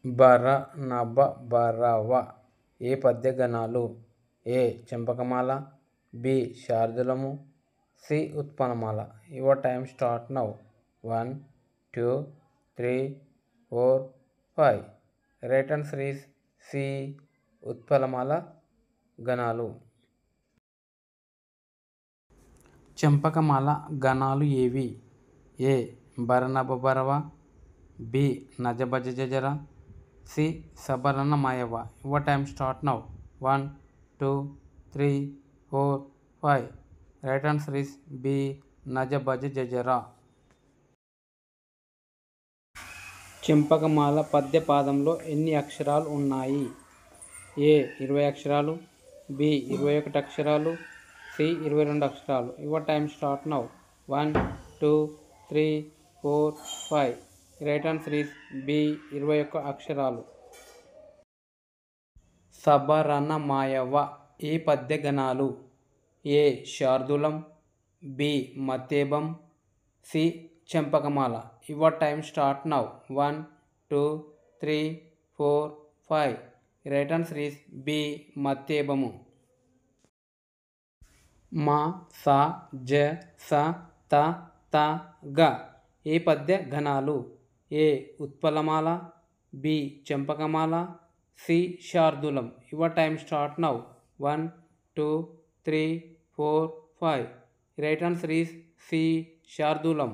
బర నభ భరవ ఏ పద్యగణాలు? ఏ చంపకమాల, బి శార్దూలము, సి ఉత్పలమాల. Your time start now. 1 2 3 4 5. Right answer is C ఉత్పలమాల గణాలు. చంపకమాల గణాలు ఏవి? ఏ భరనభ భరవ, బి నజభజ జజర, సి సబరన మాయవ. Your time start now. 1 2 3 4 5. Right answer is B నజభజ జజర. చంపకమాల పద్య పాదంలో ఎన్ని అక్షరాలు ఉన్నాయి? ఏ 20 అక్షరాలు, బి 21 అక్షరాలు, సి 22 అక్షరాలు. Your time start now. 1 2 3 4 5. Right answer is B 21 అక్షరాలు. సబరనమాయవ ఏ పద్యగణాలు? ఏ శార్దూలం, బి మత్తేభం, సి చంపకమాల. Your time start now. 1 2 3 4 5. Right answer is B మత్తేభము. మ స జ స త త గ ఏ పద్య గణాలు? ఏ ఉత్పలమాల, బి చంపకమాల, సి శార్దూలం. Your time start now. 1 2 3 4 5. Right answer is C శార్దూలం.